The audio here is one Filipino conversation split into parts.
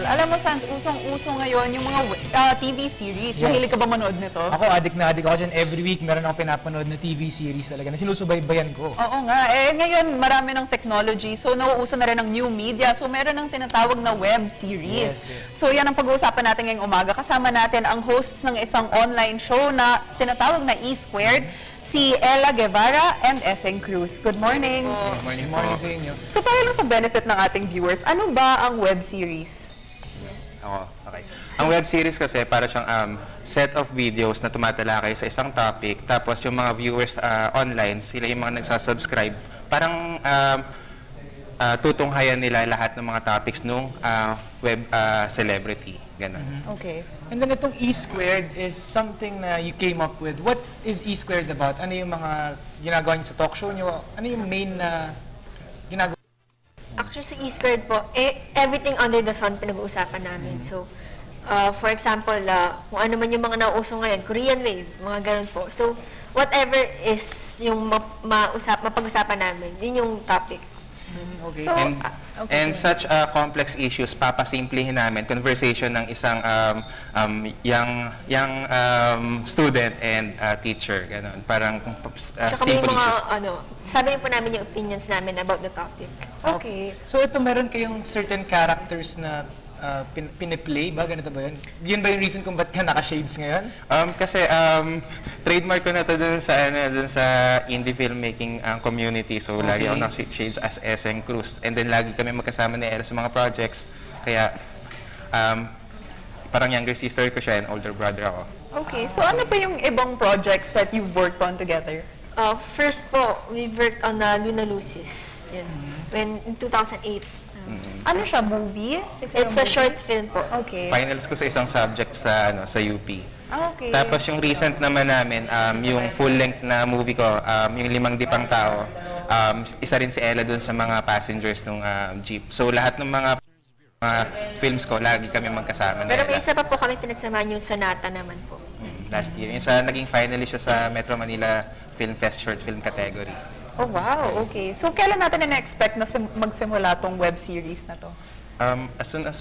Alam mo, Sans, usong-uso ngayon yung mga TV series. Yes. Mahilig ka ba manood nito? Ako, addict na addict ako dyan. Every week, meron akong pinapanood na TV series talaga na sinusubaybayan ko. Oo nga. Ngayon, marami ng technology. So, nauuso na rin ng new media. So, meron ng tinatawag na web series. Yes. So, yan ang pag-uusapan natin ngayong umaga. Kasama natin ang hosts ng isang online show na tinatawag na E-Squared, si Ella Guevara and Esseng Cruz. Good morning. Good morning sa inyo. So, para lang sa benefit ng ating viewers, ano ba ang web series? Okay. Ang web series kasi para siyang set of videos na tumatalakay sa isang topic, tapos yung mga viewers online, sila yung mga nagsasubscribe, parang tutunghayan nila lahat ng mga topics nung web celebrity. Ganun. Okay. And then itong E-Squared is something na you came up with. What is E-Squared about? Ano yung mga ginagawa niyo sa talk show niyo? Ano yung main na ginagawa? Actually, sa E-Squared po, everything under the sun pinag-uusapan namin. So, for example, kung ano man yung mga nauuso ngayon, Korean Wave, mga ganun po. So, whatever is yung mapag-usapan namin, yun yung topic. Okay. So, And such complex issues, papasimplihin namin conversation ng isang young student and teacher. Ganun. Parang Tsaka may simple mga, issues. sabi rin po namin yung opinions namin about the topic. Okay. So ito meron kayong certain characters na piniplay ba? Ganito ba yun? Yun ba yung reason kung ba't ka naka-shades ngayon? Kasi trademark ko na to dun sa indie filmmaking community. So lagi ako naka-shades as Esseng Cruz. And then lagi kami magkasama ni Ella sa mga projects. Kaya parang younger sister ko siya and older brother ako. Okay. So, ano pa yung ibang projects that you've worked on together? First po, we worked on Luna Lucis. Yun. In 2008. Ano siya, movie? It's a short film po. Okay. Finals ko sa isang subject sa UP. Okay. Tapos yung recent naman namin, yung full-length na movie ko, yung Limang Dipang Tao, isa rin si Ella dun sa mga passengers ng jeep. So lahat ng mga films ko, lagi kami magkasama na Pero may Ella. isa pa po kami pinagsamahan yung Sonata naman po. Last year. Yung naging finalist siya sa Metro Manila Film Fest Short Film category. Oh, wow. Okay. So, kailan natin na-expect na magsimula tong web series na to? As soon as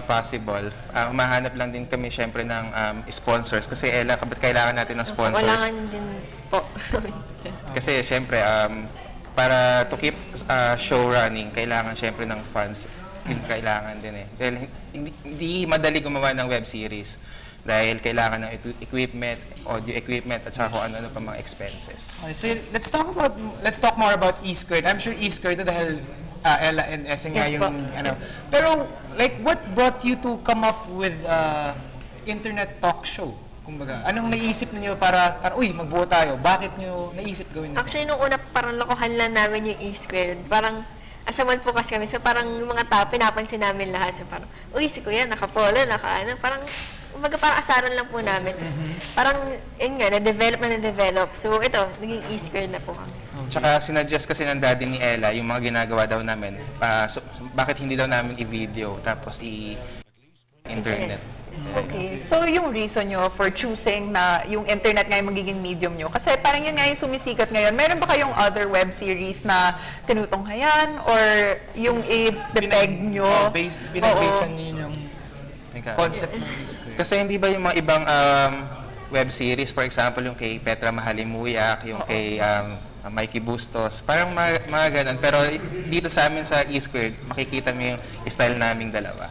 possible, humahanap lang din kami syempre ng sponsors. Kasi Ella, kailangan natin ng sponsors. Kailangan din po. Kasi syempre, para to keep show running, kailangan syempre ng funds. Kailangan din eh. Dahil hindi madali gumawa ng web series. Dahil kailangan ng equipment, audio equipment, at saka kung ano-ano pa mga expenses. Okay, so let's talk more about E-Squared. I'm sure E-Squared dahil Ella and Esseng nga Yes, yung po. Pero like what brought you to come up with internet talk show? Kumbaga, anong naisip niyo para uy, magbuo tayo? Bakit niyo naisip gawin ito? Actually, nung una, parang lokohan lang namin yung E-Squared. Parang, asaman po kasi kami. So, parang yung mga tao, pinapansin namin lahat. So, parang, uy, si Kuya, nakapolo, parang, umaga parang asaran lang po namin. Tapos, parang, yun nga, na-develop. So, ito, naging E-Squared na po kami. Tsaka sinuggest kasi ng daddy ni Ella yung mga ginagawa daw namin. So, bakit hindi daw namin i-video tapos i-internet? Okay. So, yung reason nyo for choosing na yung internet nga yung magiging medium nyo, kasi parang yun nga yung sumisikat ngayon. Meron ba kayong other web series na tinutunghayan or yung i-depeg nyo? Binag-basean niyo yung concept ng E-Squared. Kasi hindi ba yung mga ibang web series, for example, yung kay Petra Mahalimuyak, yung kay Mikey Bustos, parang mga ganun. Pero dito sa amin sa E-Squared, makikita mo yung style naming dalawa.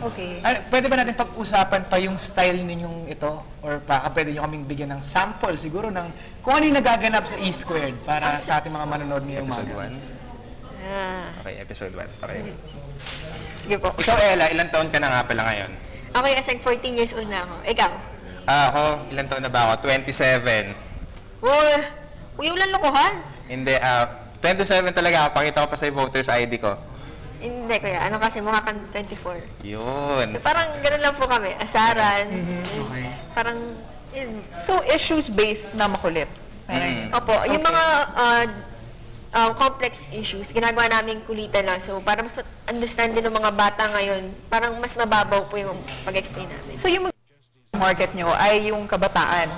Okay. Pwede ba natin pag-usapan pa yung style ninyong ito? Or pwede nyo kaming bigyan ng sample siguro ng kung ano yung nagaganap sa E-Squared para sa ating mga manonood ngayong Episode umaga. 1? Okay, episode 1. Okay. Sige po. Ikaw, Ella, ilang taon ka na nga pala ngayon? Okay, as 14 years old na ako. Ikaw? Ako, ilang taon na ba ako? 27. Uy, ulan lokohan. Hindi, 27 talaga ako. Pakita ko pa sa voters ID ko. Hindi, Kuya. Ano kasi, mukha kang 24. Yun. So, parang gano'n lang po kami. Asaran. Okay. Parang, yun. So, issues-based na makulit. Opo, yung mga complex issues, ginagawa namin kulitan lang. So, para mas understand din ng mga bata ngayon, parang mas mababaw po yung pag-explain namin. So, yung market nyo ay yung kabataan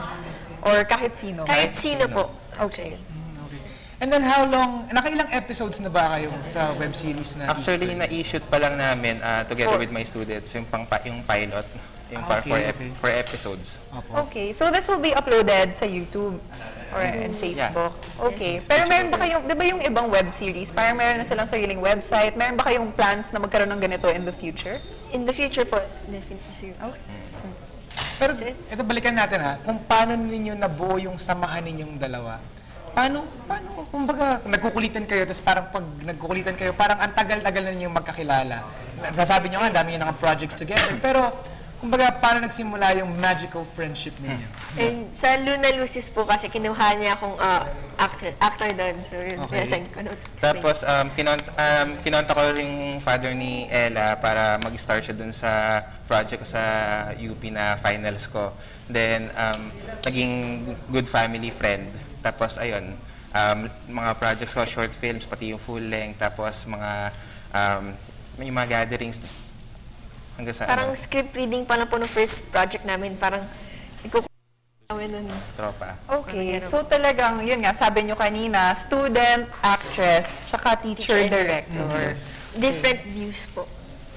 or kahit sino? Kahit sino po. Okay. Okay. And then how long, nakailang episodes na ba kayo sa web series na Actually, na-shoot pa lang namin together with my students, yung pilot, yung Okay, for episodes. Opo. Okay, so this will be uploaded sa YouTube or in Facebook. Okay. Pero meron ba kayong, di ba yung ibang web series, parang meron na silang sariling website, meron ba kayong plans na magkaroon ng ganito in the future? In the future po, definitely. Okay. Pero ito balikan natin ha, kung paano ninyo nabuo yung samahan ninyong dalawa. Paano, kumbaga, nagkukulitan kayo, tapos parang pag nagkukulitan kayo, parang ang tagal-tagal na ninyong magkakilala. Sasabi nyo nga, dami nyo ng projects together, pero kumbaga, paano nagsimula yung magical friendship ninyo? And sa Luna Lucis po kasi, kinuha niya akong actor doon. So, yun, Okay. pinasend ko na. Tapos, kinonta ko rin yung father ni Ella para mag-start siya dun sa project ko sa UP na finals ko. Then, naging good family friend. Tapos, ayun, mga projects ko, short films, pati yung full length, tapos may mga gatherings hanggang sa Parang script reading pa lang po ng first project namin. Parang, namin nun. tropa. Okay, so talagang, yun nga, sabi nyo kanina, student, actress, tsaka teacher, director. Different views po.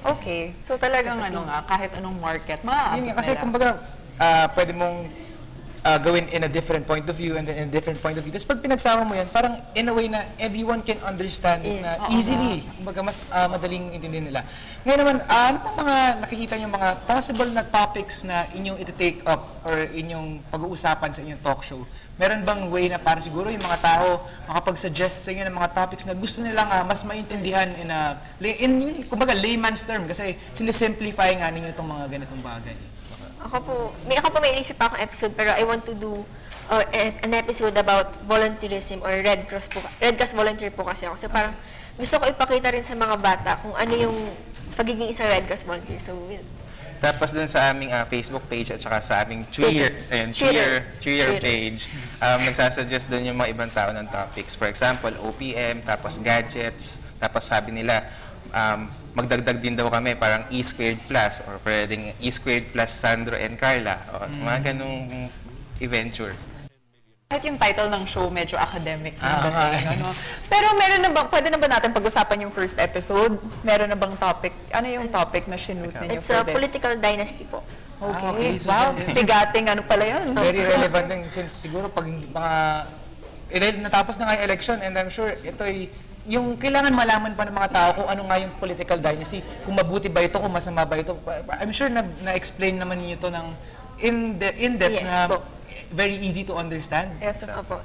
Okay, so talagang ano nga, kahit anong market, maaabot Yun nga, kasi nila. kumbaga, pwede mong gawin in a different point of view and then in a different point of view. Tapos pag pinagsama mo yan, parang in a way na everyone can understand it na easily. Kumbaga, mas madaling intindihin nila. Ngayon naman, ano pa mga nakikita nyo mga possible na topics na inyong iti-take up or inyong pag-uusapan sa inyong talk show? Meron bang way na para siguro yung mga tao makapag-suggest sa inyo ng mga topics na gusto nilang mas maintindihan kumbaga layman's term kasi sinisimplify nga ninyo itong mga ganitong bagay. Ako po may inisip akong episode pero I want to do an episode about volunteerism or Red Cross po. Red Cross volunteer po kasi ako. So parang gusto ko ipakita rin sa mga bata kung ano yung pagiging isang Red Cross volunteer. So yun. Tapos dun sa aming Facebook page at saka sa aming Cheer page, nagsasuggest dun yung mga ibang tao ng topics. For example, OPM, tapos gadgets, tapos sabi nila, magdagdag din daw kami parang E-squared plus or pwedeng E-squared plus Sandro and Carla o mga ganung adventure. Kahit yung title ng show, medyo academic. Okay. Ano. Pero meron na bang, pwede na ba natin pag-usapan yung first episode? Meron na bang topic? Ano yung topic na shoot ninyo It's for a this? political dynasty po. Okay. Okay, so Wow, yan. bigating ano pala yun. Very relevant din since siguro pag natapos na nga yung election and I'm sure ito ay yung kailangan malaman pa ng mga tao kung ano nga yung political dynasty, kung mabuti ba ito, kung masama ba ito. I'm sure na-explain naman niyo to ng in-depth Yes, na po. very easy to understand. Yes, Opo.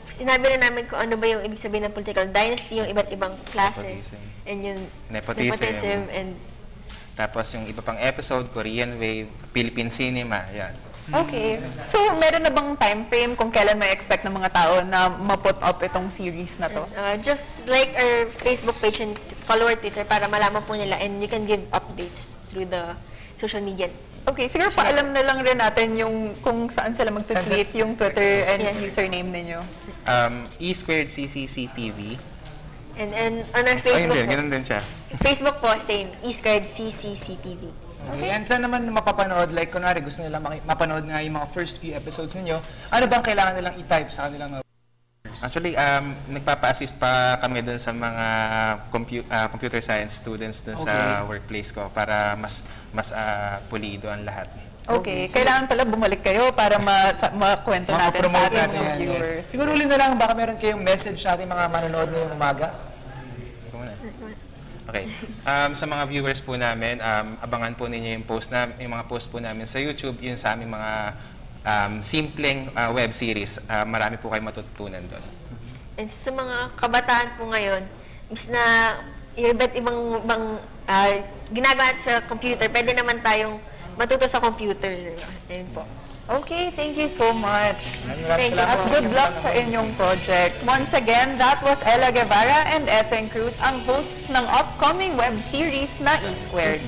Sinabi na namin kung ano ba yung ibig sabihin ng political dynasty, yung iba't ibang klase. Nepotism. And yung Nepotism. and Tapos yung iba pang episode, Korean Wave, Philippine Cinema, yan. Okay. So, meron na bang time frame kung kailan may expect ng mga tao na ma-put up itong series na to? just like our Facebook page and follow our Twitter para malaman po nila and you can give updates through the social media. Okay, siguro paalam na lang rin natin yung kung saan sila mag-tweet, yung Twitter and Yes. username ninyo. E-squared CCCTV. And on our Ayun Facebook din, po, ganun din siya. Facebook po, same, E-Squared CCCTV. Okay. And saan naman mapapanood, like kunwari gusto nila mapanood nga yung mga first few episodes ninyo, ano bang kailangan nilang i-type sa kanilang Actually, nagpapa-assist pa kami dun sa mga computer science students dun sa workplace ko para mas pulido ang lahat. Okay, kailangan pala bumalik kayo para makwento natin sa Makapromote ating natin mga yan, viewers. yes. Siguro ulit na lang, baka meron kayong message sa ating mga manonood ngayong umaga. Ikaw muna. Okay. Sa mga viewers po namin, abangan po ninyo yung mga post po namin sa YouTube, yun sa aming mga simpleng web series. Marami po kayo matututunan doon. And sa mga kabataan po ngayon, imbis na yung iba't ibang ginagawa sa computer, pwede naman tayong matuto sa computer. Ayun po. Okay, thank you so much. Thank you. At good luck sa inyong project. Once again, that was Ella Guevara and Esseng Cruz, ang hosts ng upcoming web series na E-Squared.